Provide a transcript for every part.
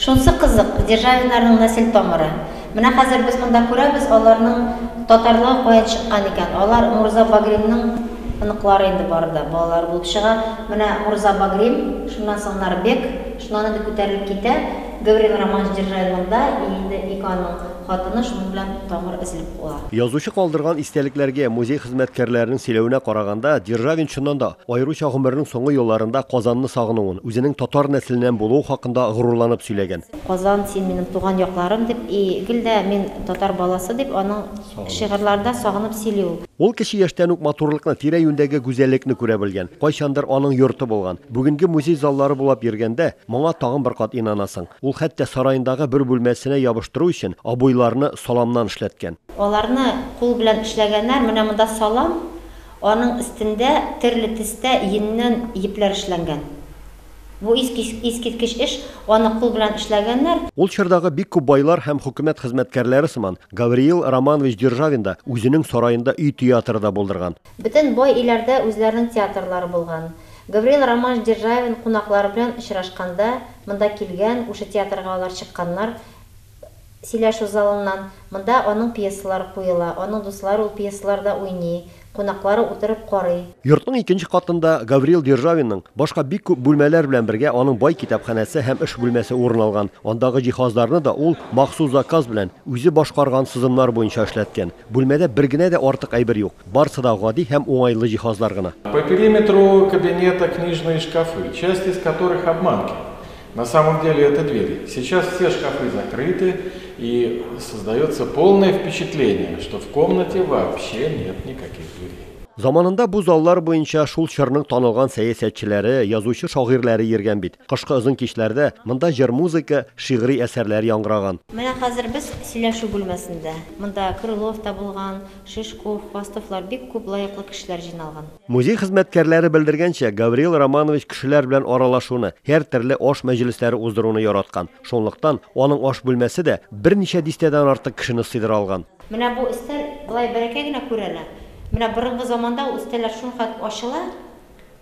Шунсы кызык, Державиннарның нәсел тамыры. Менә хәзер без монда күрәбез, аларның татарлыгы каян чыккан икән. Алар Мурза Багримның ыныклары инде барда, балалар булып чыга. Менә Мурза Багрим, шуннан соң Нарбек, шуннан да күтәрелеп китә. Гаврил Романович Державин монда, инде икәннең хатыны шуның белән тамыр эзлеп була. Язучы калдырган истәлекләргә музей хезмәткәрләренең сөйләвенә караганда, Державин чыннан да аеруча гомернең соңгы елларында Казанны сагынуын, үзенең татар нәселеннән булуы хакында горурланып сөйләгән. Казан син минем туган якларым дип, гелдә мин татар баласы дип, аның шигырьләрендә сагынып сөйли ул. Ул кеше яшьтән үк матурлыкны, тирә-юньдәге гүзәллекне күрә белгән. Кайчандыр аның йорты булган. Бүгенге музей заллары булып йөргәндә, моңа тагын бер кат инанасың. Ул хәтта сарайындагы бер бүлмәсенә ябыштыру өчен абыйларны саламнан эшләткән. Аларны кул белән эшләгәннәр, менә монда салам, аның өстендә төрле төстә йеннән ипләр эшләнгән. Бу искиткеч эш, аны кул белән эшләгәннәр. Ул чордагы бик күп байлар һәм хөкүмәт хезмәткәрләре сыман Гавриил Романович Державин да үзенең сараенда үй театры булдырган. Бөтен бай илләрдә үзләренең театрлары булган. Гавриил Романович Державин кунаклары белән очрашканда, монда килгән, ушы театрга алар чыкканнар. Сөйләшү залыннан, монда аның пьесалары куела, аның дуслары ул пьесаларда уйный, кунаклары утырып карый. Йортның икенче катында Гавриил Державинның башка бик күп бүлмәләр белән бергә аның бай китапханәсе һәм эш бүлмәсе урын алган. Андагы җиһазларны да ул махсус заказ белән үзе башкарган сызымнар буенча эшләткән. Бүлмәдә бер генә дә артык әйбер юк. Барысы да гади һәм уңайлы җиһазлар гына. По периметру кабинета книжные шкафы, часть из которых обманки. На самом деле это двери. Сейчас все шкафы закрыты, и создается полное впечатление, что в комнате вообще нет никаких дверей. Заманында бу заллар буенча шул чорның танылган сәясәтчеләре, язучы шагыйрьләре йөргән бит. Кышкы озын кичләрдә монда җыр музыка, шигъри әсәрләр яңгыраган. Менә хәзер без сөйләшү бүлмәсендә. Монда Крылов та булган, Шишков, Хвастовлар бик күп лаеклы кешеләр җыйналган. Музей хезмәткәрләре белдергәнчә, Гавриил Романович кешеләр белән аралашуны, һәр төрле аш мәҗлесләре уздыруны яраткан. Шунлыктан аның аш бүлмәсе дә берничә дистәдән артык кешене сыйдыра алган. Менә бу өстәл былай бәрәкә генә күрәлә. Менә борынгы заманда өстәлләр шунхат ачыла,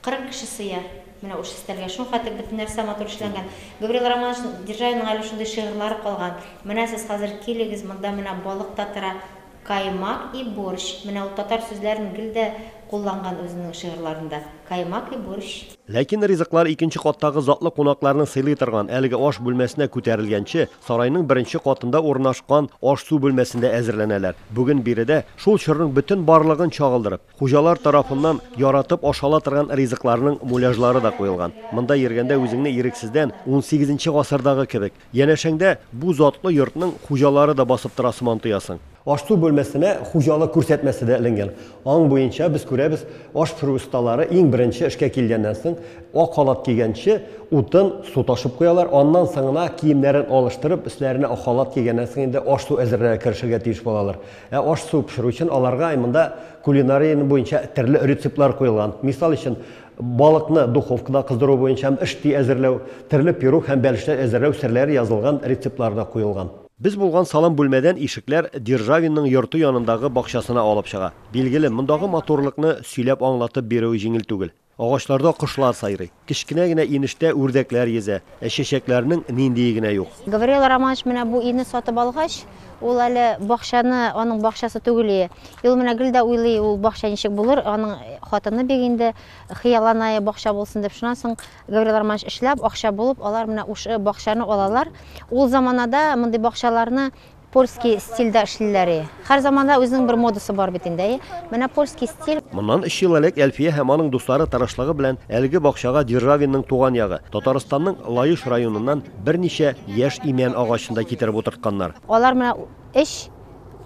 40 кеше сыя. Менә уш өстәлгә шунхат бөтен нәрсә матур эшләнгән. Гавриил Романович Державинның әле шундый шигырьләре калган. Менә сез хәзер килегез, монда менә балык та тора, каймак и борщ. Менә ул татар сүзләрен гелдә кулланган үзенең шигырьләрендә. Каймак и борщ. Ләкин ризыклар икенче каттагы затлы кунакларны сыйлый торган әлеге аш бүлмәсенә күтәрелгәнче сарайның беренче катында урнашкан аш-су бүлмәсендә әзерләнәләр. Бүген биредә шул чорның бөтен барлыгын чагылдырып, хуҗалар тарафыннан яратып ашала торган ризыкларның муляжлары да куелган. Монда йөргәндә үзеңне ирексездән 18нче гасырдагы кебек, янәшәңдә бу затлы йортның хуҗалары да басып тора сыман тоясың. Аш-су бүлмәсенә хуҗалык күрсәтмәсе дә эленгән. Аң буенча без күрәбез, аш пешерү осталары иң беренче эшкә килгәннән соң ак халат кигәнче утын, су ташып куялар, аннан соңына киемнәрен алыштырып, өсләренә ак халат кигәннән соң инде аш-су әзерләргә керешергә тиеш булалар. Аш-су пешерү өчен аларга монда кулинария буенча төрле рецептлар куелган. Мисал өчен балыкны духовкада кыздыру буенча эшти әзерләү, төрле пирог һәм бәлешләр әзерләү серләре язылган рецептлар да куелган. Biz булган салам бүлмәдән ишекләр Державинның йорты янындагы бакчасына алып чыга. Билгеле, мондагы матурлыкны сөйләп аңлатып бирү җиңел түгел. Агачларда кошлар сайрый. Кичкенә генә инештә үрдәкләр йөзә. Чәчәкләрнең ниндие генә юк. Гавриил Романович менә бу өйне сатып алгач, ул әле бакчаны, аның бакчасы түгел. Ул менә гелдә уйлый, ул бакча ничек булыр, аның хатыны бик инде хыяллана бакча булсын дип. Шуннан соң Гавриил Романович эшләп, акча булып, алар менә ушы бакчаны алалар. Ул заманада мондый бакчаларны польский стильдә эшлиләр. Һәр заманда үзенең бер модасы бар бит инде. Менә польский стиль. Моннан 3 ел элек Әлфия һәм аның дуслары тырышлыгы белән әлеге бакчага Державинның туган ягы, Татарстанның Лаеш районыннан берничә яшь имән агачында китереп утыртканнар. Алар менә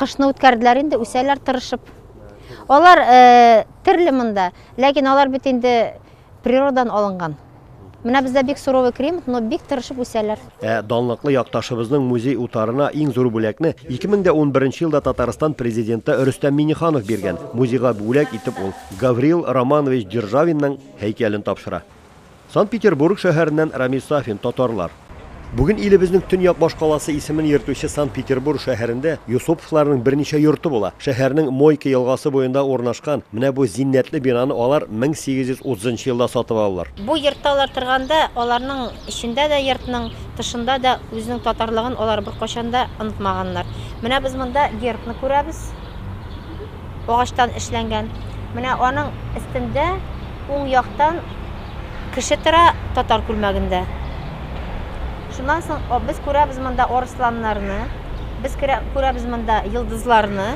кышны үткәрделәр инде, үсәләр тырышып. Алар төрле монда, ләкин алар бит инде природадан алынган. Менә бездә бик суровый климат, но бик тырышып үсәләр. Данлыклы якташыбызның музей утарына иң зур бүләкне 2011 елда Татарстан президенты Рөстәм Миңнеханов биргән. Музейга бүләк итеп ул Гавриил Романович Державинның һәйкәлен тапшыра. Санкт-Петербург шәһәреннән Рамис Сафин, татарлар. Бүген илебезнең төньяк башкаласы исемен йөртүче Санкт-Петербург шәһәрендә Юсуповларның берничә йорты була. Шәһәрнең Мойка елгасы буенда урнашкан менә бу зиннәтле бинаны алар 1830 елда сатып алдылар. Бу йортта алар торганда, аларның эчендә дә йортның тышында да үзенең татарлыгын алар бер кашан да онытмаганнар. Менә без монда гербны күрәбез. Агачтан эшләнгән. Менә аның өстендә уң яктан кеше тора татар күлмәгендә. Шуннан соң без күрәбез монда арысланнарны, без күрәбез монда йылдызларны.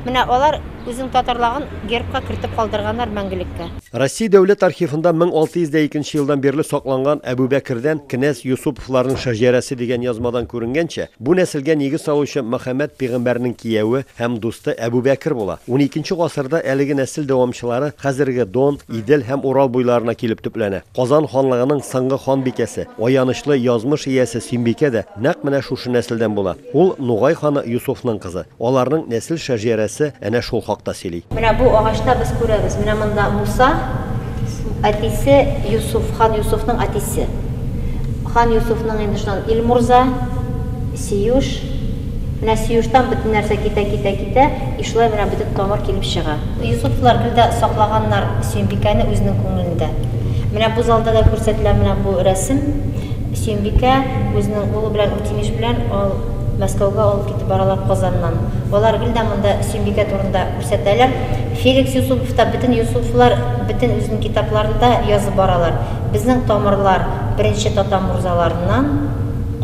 Менә алар үзенең татарлыгын гербка кертеп калдырганнар мәңгелеккә. Россия дәүләт архивында 1602 елдан бирле сакланган Әбүбәкердән князь Юсуповларның шәҗәрәсе дигән язмадан күренгәнчә, бу нәселгә нигез салучы Мөхәммәд пәйгамбәрнең кияве һәм дусты Әбүбәкер була. 12нче гасырда әлеге нәсел дәвамчылары хәзерге Дон, Идел һәм Урал буйларына килеп төпләнә. Казан ханлыгының соңгы ханбикәсе, аянычлы язмыш иясе Сөембикә дә нәкъ менә шушы нәселдән була. Ул Нугай ханы Юсуфның кызы. Аларның нәсел шәҗәрәсе әнә шул хакта сөйли. Менә бу агачта без күрәбез. Менә монда Муса, әтисе Юсуф, хан Юсуфның әтисе. Хан Юсуфның инде шуннан Илмурза, Сиюш, менә Сиюштан бөтен нәрсә китә, ишлай менә бөтен тамыр килеп чыга. Юсуфлар гөлдә саклаганнар Сөембикәне үзенең күңелендә. Менә бу залда да күрсәтелә менә бу рәсем. Сөембикә үзенең улы белән Утимиш белән Мәскәүгә алып китеп баралар Казаннан. Алар гөлдә монда Сөембикә турында күрсәтәләр. Феликс Юсупов та бөтен Юсуфлар бөтен үзенең китапларында язып баралар. Безнең тамырлар беренче татар мурзаларыннан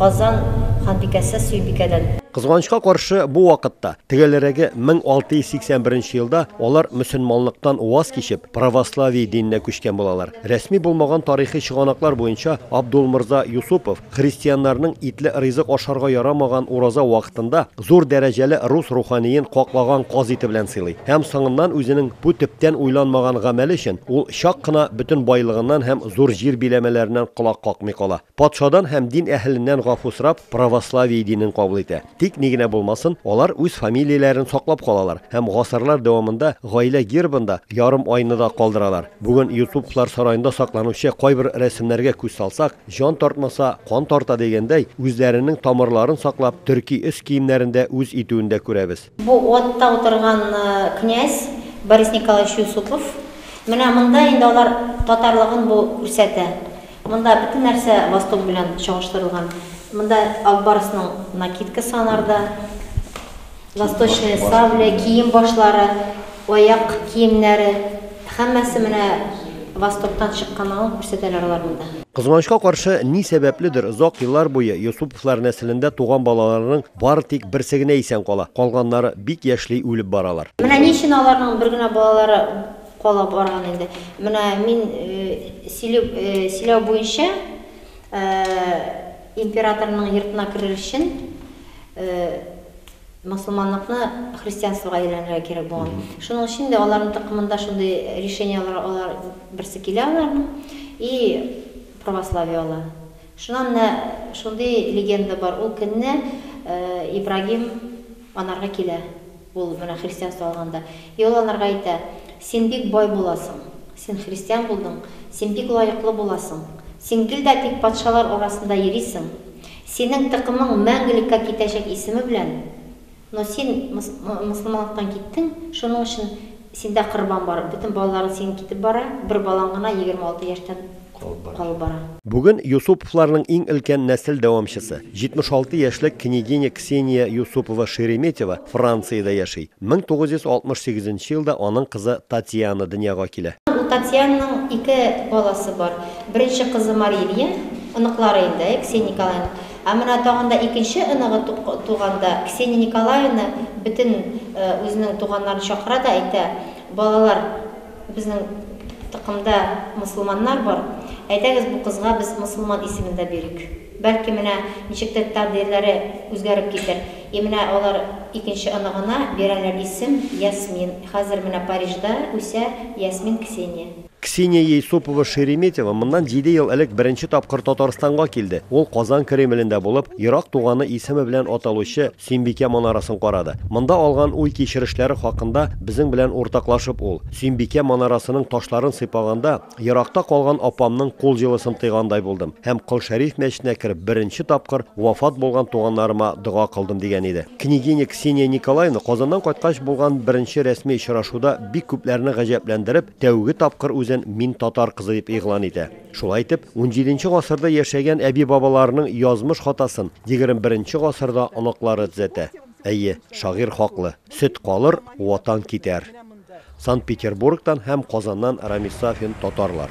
Казан ханбикәсе Сөембикәдән. Кызганычка каршы бу вакытта тегеләргә 1681 елда алар мөселманлыктан ваз кичеп православие диненә күчкән булалар. Рәсми булмаган тарихи чыганаклар буенча Абдулмырза Юсупов христианнарның итле ризык ашарга ярамаган ураза вакытында зур дәрәҗәле рус руханиен каклаган казыты белән сыйлый. Һәм соңыннан үзенең бу төптән уйланмаган гамәле өчен ул чак кына бөтен байлыгыннан һәм зур җир биләмәләреннән колак какмый кала. Патшадан һәм дин әһленнән гафу сорап православие динен кабул итә. Тик нигенә булмасын, алар үз фамилияләрен саклап калалар һәм гасырлар дәвамында гаилә гербында ярым айны да калдыралар. Бүген Юсуповлар сараенда сакланучы кайбер рәсемнәргә күз салсак, җан тартмаса, кан тарта дигәндәй, үзләренең тамырларын саклап, төрки үз киемнәрендә үз итүендә күрәбез. Бу отта утырган князь Борис Николаевич Юсупов, менә монда инде алар татарлыгын бу күрсәтә. Монда бөтен нәрсә восток белән чагыштырылган. Монда Албарысның накидка санарда, восточная сабля, кием башлары, аяк киемнәре, һәммәсе менә востоктан чыкканын күрсәтәләр алар монда. Кызганычка каршы ни сәбәпледер озак еллар буе Юсуповлар нәселендә туган балаларның бары тик берсе генә исән кала. Калганнары бик яшьли үлеп баралар. Менә ни өчен аларның бер генә балалары кала барган инде. Менә мин сөйләү буенча императорның йортына кирер өчен мусулманлыкны христианствога әйләнергә кирәк булган. Шуның өчен дә аларның тәкъимендә шундый решениялар алар берсе килә аларның и православие ала. Шуннан шундый легенда бар. Ул көнне Ибрагим анарга килә. Ул менә христианство алганда. И ул анарга әйтә: "Син бик бай буласың. Син христиан булдың. Син бик лаеклы буласың. Син гелдә тик патшалар арасында йөрисең. Синең тәкъимең мәңгелеккә китәчәк исеме белән. Но син мусулманлыктан киттең, шуның өчен синдә корбан бар. Бөтен балаларың син китеп бара, бер балаң гына 26 яшьтән калып бара." Бүген Юсуповларның иң өлкән нәсел дәвамчысы, 76 яшьлек княгиня Ксения Юсупова-Шереметьева Франциядә яши. 1968 елда аның кызы Татьяна дөньяга килә. Татьянаның 2 баласы бар. Беренче кызы Мария, оныклары инде Ксения Николаевна. А менә тагында икенче оныгы туганда Ксения Николаевна бөтен үзенең туганнарын чакыра да әйтә: "Балалар, безнең тәкъимдә мусулманнар бар. Әйтәгез, бу кызга без мусулман исемендә бирик. Бәлки менә ничектер тәкъдирләре үзгәреп китер." И менә алар икенче оныгына бирәләр исем Ясмин. Хәзер менә Парижда үсә Ясмин Ксения. Ксения Юсупова-Шереметьева моннан 7 ел элек беренче тапкыр Татарстанга килде. Ул Казан Кремлендә булып, ерак туганы исеме белән аталучы Сөембикә манарасын карады. Монда алган уй кичерешләре хакында безнең белән уртаклашып ул. Сөембикә манарасының ташларын сыйпаганда, еракта калган апамның кул җылысын тыйгандай булдым. Һәм Кол Шәриф мәчетенә кирип беренче тапкыр вафат булган туганнарыма дуга кылдым дигән иде. Княгиня Ксения Николаевна Казаннан кайткач булган беренче рәсми очрашуда бик күпләрне гаҗәпләндереп, тәүге тапкыр үзен «Мин татар кызы» дип игълан итә. Шулай итеп, 17 гасырда яшәгән әби бабаларының язмыш хатасын 21 гасырда анаклары төзәтә. Әйе, шагыйрь хаклы. Сөт калыр, ватан китәр. Санкт-Петербургтан һәм Казаннан Рамис Сафин, татарлар.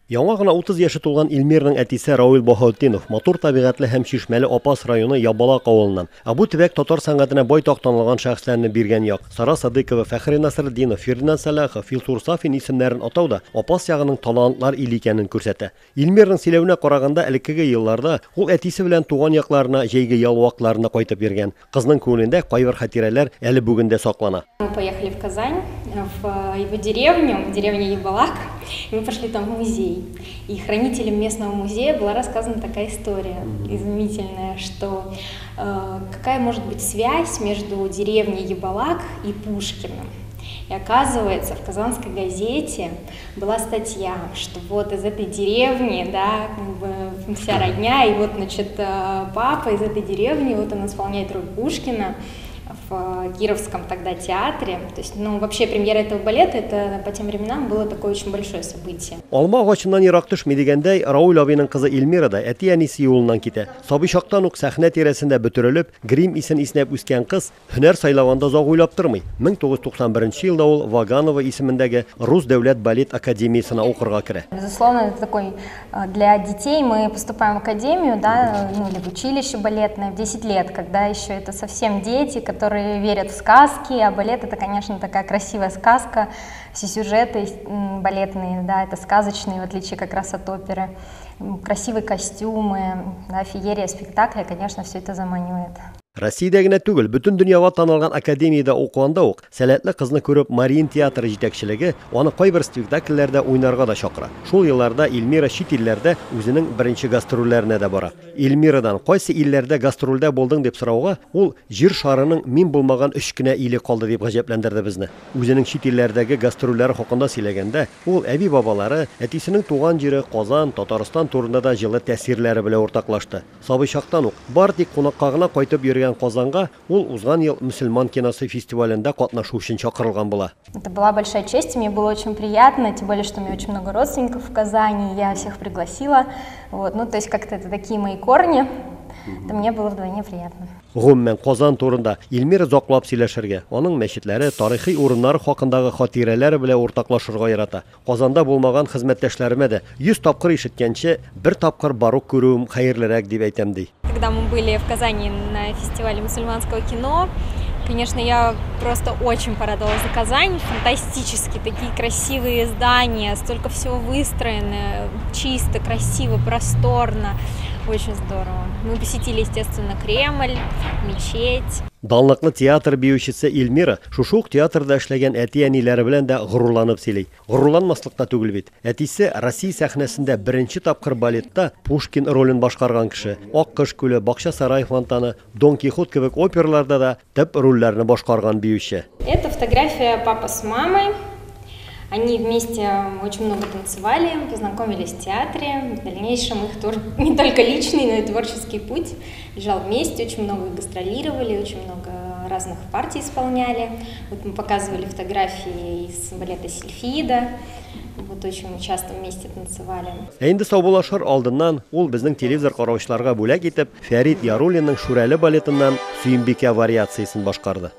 Яңа гына 30 яшы тулган Илмирның әтисе Рауил Баһаутдинов матур табигатьле һәм Шишмәле Апас районы Ябалак авылыннан. Бу төбәк татар сәнгатенә байтак танылган шәхесләрне биргән як. Сара Садыкова, Фәхри Насретдинов, Фердинанд Салахов, Филсур Сафин исемнәрен атауда Апас ягының талантлар ил икәнен күрсәтә. Илмирның сөйләвенә караганда, элеккеге елларда ул әтисе белән туган якларына, җәйге ял вакларына кайтып йөргән. Кызның күңелендә кайбер хатирәләр әле бүген дә саклана. Мы поехали в Казань, в его деревню, деревня Ябалак, и мы пошли там в музей. И хранителем местного музея была рассказана такая история изумительная, что какая может быть связь между деревней Ябалак и Пушкиным. И оказывается, в Казанской газете была статья, что вот из этой деревни, да, как бы вся родня, и вот, значит, папа из этой деревни, вот он исполняет роль Пушкина в Кировском тогда театре. То есть, ну, вообще премьера этого балета, это по тем временам было такое очень большое событие. Алма агачыннан ерак төшми дигәндәй, Раул абыйның кызы Илмира да әти-әнисе юлыннан китә. Сабый чактан ук сәхнә тирәсендә бөтерелеп, грим исен иснәп үскән кыз һөнәр сайлаганда зак уйлап тормый. 1991 елда ул Ваганова исемендәге Рус дәүләт балет академиясына укырга керә. Безусловно, это такой для детей. Мы поступаем в академию, да, ну, или в училище балетное в 10 лет, когда еще это совсем дети, которые верят в сказки, а балет это, конечно, такая красивая сказка, все сюжеты балетные, да, это сказочные, в отличие как раз от оперы, красивые костюмы, да, феерия спектакля, конечно, все это заманивает. Россиядә генә түгел, бөтен дөньяга танылган академиядә укыганда ук сәләтле кызны күреп Марин театры җитәкчелеге аны кайбер спектакльләрдә уйнарга да чакыра. Шул елларда Илмира чит илләрдә үзенең беренче гастрольләренә дә бара. Илмирадан кайсы илләрдә гастрольдә булдың дип сорауга, ул җир шарының мин булмаган 3 кенә иле калды дип гаҗәпләндерде безне. Үзенең чит илләрдәге гастрольләре хакында сөйләгәндә, ул әби бабалары, әтисенең туган җире Казан, Татарстан турында да җылы тәэсирләре белән уртаклашты. Сабый чактан ук бар тик кунакка гына кайтып йөргән Казанга ул узган ел мөселман киносы фестивалендә катнашу өчен чакырылган була. Это была большая честь, мне было очень приятно, тем более, что у меня очень много родственников в Казани, я всех пригласила. Вот, ну, то есть как-то это такие мои корни, это мне было вдвойне приятно. Гомумән Казан турында Илмира заклап сөйләшергә, аның мәчетләре, тарихи урыннары хакындагы хатирәләре белән уртаклашырга ярата. Казанда булмаган хезмәттәшләремә дә 100 тапкыр ишеткәнче, бер тапкыр барук күрүем хәерлерәк дип әйтәм ди. Когда мы были в Казани на фестивале мусульманского кино, конечно, я просто очень порадовалась за Казань. Фантастически, такие красивые здания, столько всего выстроено, чисто, красиво, просторно. Очень здорово. Мы посетили, естественно, Кремль, мечеть. Данлыклы театр биючесе Илмира шушук театрда эшләгән әти-әниләре белән дә горурланып сөйли. Горурланмаслыкта түгел бит. Әтисе Россия сәхнәсендә беренче тапкыр балетта Пушкин ролен башкарган кеше. Аккыш күле, Бакча сарай фонтаны, Дон Кихот кебек оперларда да төп рольләрне башкарган биюче. Это фотография папы с мамой. Они вместе очень много танцевали, познакомились в театре. В дальнейшем их тоже не только личный, но и творческий путь лежал вместе. Очень много гастролировали, очень много разных партий исполняли. Вот мы показывали фотографии из балета «Сильфида». Вот очень часто вместе танцевали. Инде саубулашыр алдыннан ул безнең телевизор караучыларга бүләк итеп Фәрит Яруллинның Шүрәле балетыннан Сөембикә вариациясын башкарды.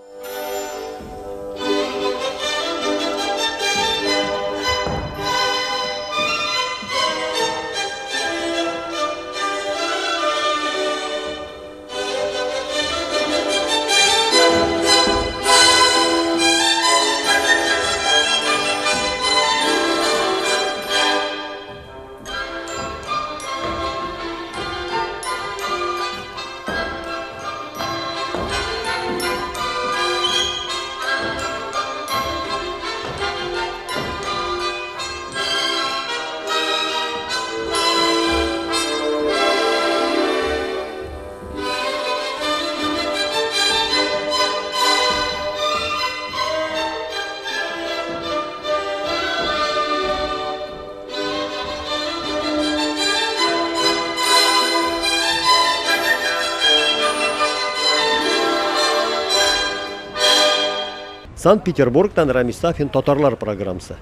Санкт-Петербургтан Рамис Сафин, татарлар программасы.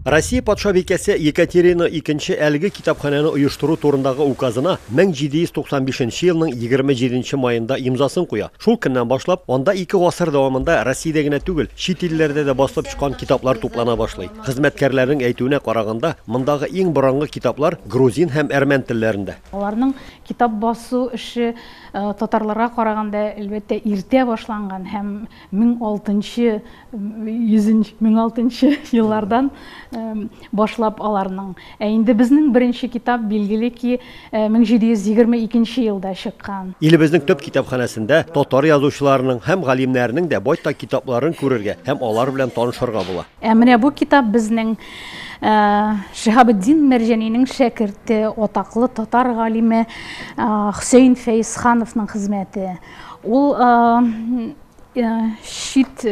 Россия патша бекәсе Екатерина II әлеге китапхананы оештыру турындагы указына 1795 елның 27 майында имзасын куя. Шул көннән башлап, анда 2 гасыр дәвамында Россиядә генә түгел, чит илләрдә дә басылып чыккан китаплар туплана башлый. Хезмәткәрләрнең әйтүенә караганда, мондагы иң борынгы китаплар грузин һәм әрмән телләрендә. Аларның китап басу эше татарларга караганда әлбәттә иртә башланган һәм 1600 еллардан башлап аларның. Инде безнең беренче китап билгеле ки 1722 елда чыккан. Илебезнең төп китапханәсендә татар язучыларының һәм галимнәренең дә байтак китапларын күрергә һәм алар белән танышырга була. Менә бу китап безнең Шиһабетдин Мәрҗәнинең шәкерте, атаклы татар галиме Хөсәйн Фәйзхановның хезмәте. Ул шит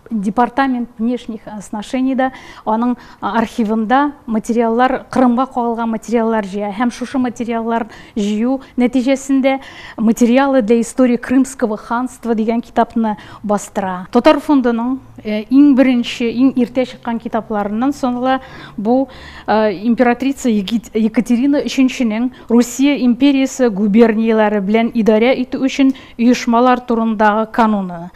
департамент внешних отношений да аның архивында материаллар, Кырымга кагылган материаллар җыя. Һәм шушы материаллар җыю нәтиҗәсендә материалы для истории Крымского ханства дигән китапны бастыра. Татар фондының иң беренче, иң иртә чыккан китапларыннан соңгы бу императрица Екатерина III-нең Русия империясы губерниялары белән идарә итү өчен оешмалар турындагы кануны.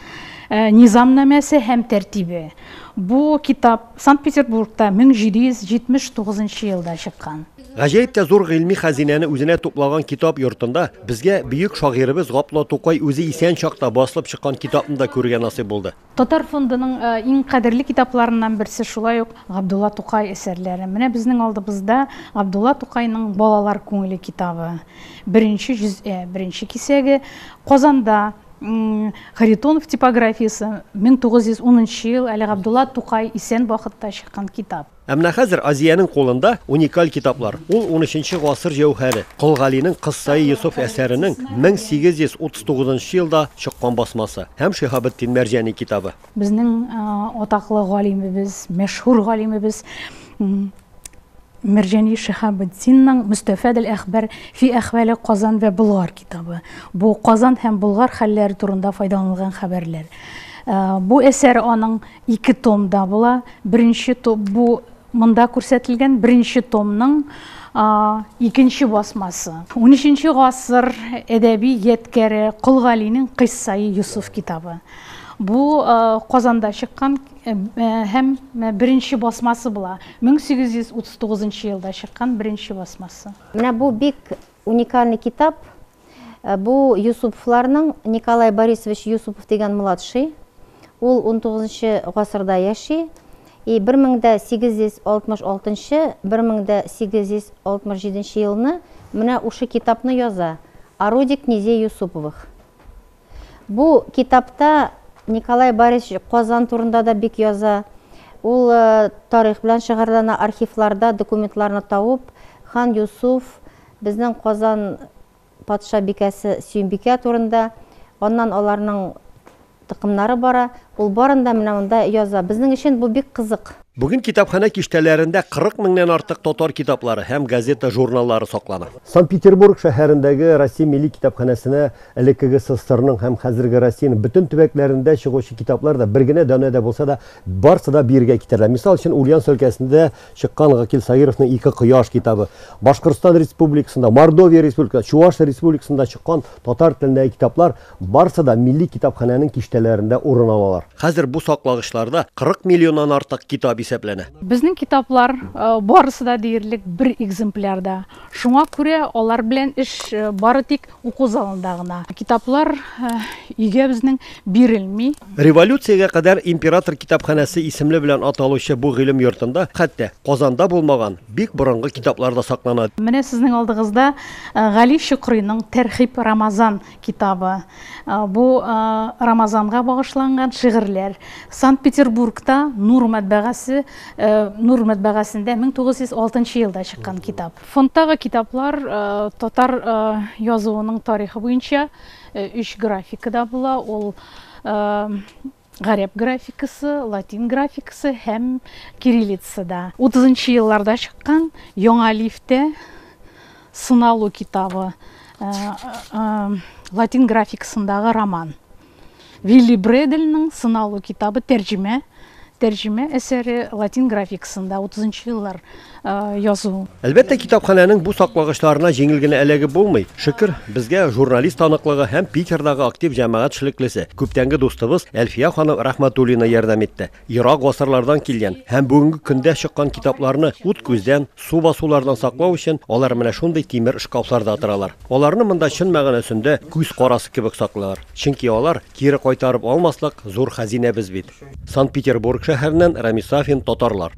Низамнамәсе һәм тәртибе. Бу китап Санкт-Петербургта 1779 елда чыккан. Гаҗәеп тә зур гыйльми хәзинәне үзенә туплаган китап йортында безгә бөек шагыйребез Гапла Тукай үзе исән чакта басылып чыккан китапны да күргән насыйп булды. Татар фондының иң кадерле китапларыннан берсе шулай ук Габдулла Тукай әсәрләре. Менә безнең алдыбызда Габдулла Тукайның Балалар күңеле китабы. Беренче җөз'ә, беренче кисәге Казанда Харитонов типографиясы 1910 ел әле Габдулла Тукай исән вакытта чыккан китап. Әмма хәзер Азияның кулында уникаль китаплар. Ул 13 гасыр җәүһәре. Кылгалинең Кыссай Йосыф әсәренең 1839 елда чыккан басмасы һәм Шиһабетдин Мәрҗәни китабы. Безнең атаклы галимебез, мәшһүр галимебез Мәрҗәни Шиһабетдинның Мустафад әл-Әхбар фи әхвали Казан ва Болгар китабы. Бу Казан һәм Болгар хәлләре турында файдаланган хәбәрләр. Бу әсәр аның 2 томда була. Беренче том бу монда күрсәтелгән беренче томның 2нче басмасы. 13нче гасыр әдәби ядкәре Кылгалинең Кыссай Йосыф китабы. Бу Казанда чыккан һәм беренче басмасы була. 1839 елда чыккан беренче басмасы. Менә бу бик уникальный китап. Бу Юсуповларның Николай Борисович Юсупов дигән младший. Ул 19 гасырда яши. 1866-1867 елны менә ушы китапны яза. О роде князей Юсуповых. Бу китапта Николай Борисович Казан турында да бик яза. Ул тарих белән шөгыльләнә, архивларда документларны табып, хан Юсуф, безнең Казан патша бикәсе Сөембикә турында, аннан аларның тыкымнары бара. Ул барында менә монда яза. Безнең өчен бу бик кызык. Бүген китапхана киштәләрендә 40 меңнән артык татар китаплары һәм газета журналлары саклана. Санкт-Петербург шәһәрендәге Россия милли китапханәсенә элеккеге СССРның һәм хәзерге Россиянең бөтен төбәкләрендә чыгучы китаплар да бер генә дәүнәдә булса да барсы да биргә китәләр. Мисал өчен Ульяновск өлкәсендә чыккан Гакил Саировның 2 кояш китабы, Башкортстан Республикасында, Мордовия Республикасында, Чуваш Республикасында чыккан татар телендәге китаплар барсы да милли китапханәнең киштәләрендә урын алалар. Хәзер бу саклагычларда 40 миллионнан артык китап Безнең китаплар барысы да диярлек бер экземплярда. Шуңа күрә алар белән эш бары тик уку залында гына. Китаплар өйгә безнең бирелми. Революциягә кадәр император китапханәсе исемле белән аталучы бу гыйлем йортында хәтта Казанда булмаган бик борынгы китаплар да саклана. Менә сезнең алдыгызда Гали Шөкрийның Тәрхиб Рамазан китабы. Бу Рамазанга багышланган шигырьләр. Санкт-Петербургта Нур матбагасы матбагасында 1906 елда чыккан китап. Фондтагы китаплар татар язуының тарихы буенча 3 графикада була. Ул гарәп графикасы, латин графикасы һәм кириллицада. 30 елларда чыккан Яңа лифтә сыналу китабы. Латин графикасындагы роман. Вилли Бредельның сыналу китабы тәрҗемә тәрҗемә әсәре латин графикасында 30-нчы еллар язу. Әлбәттә, китапханәнең бу саклагычларына җиңел генә эләгеп булмый. Шөкер, безгә журналист таныклыгы һәм Питердагы актив җәмәгать эшлеклесе, күптәнге дустыбыз Әлфия ханым Рахматуллина ярдәм итте. Ерак гасырлардан килгән һәм бүгенге көндә чыккан китапларны ут күздән, су басулардан саклау өчен алар менә шундый тимер шкафларда торалар. Аларны монда чын мәгънәсендә күз карасы кебек саклыйлар. Чөнки алар кире кайтарып алмаслык зур хәзинәбез бит. Санкт-Петербург шәһәреннән Рамис Сафин, Татарлар.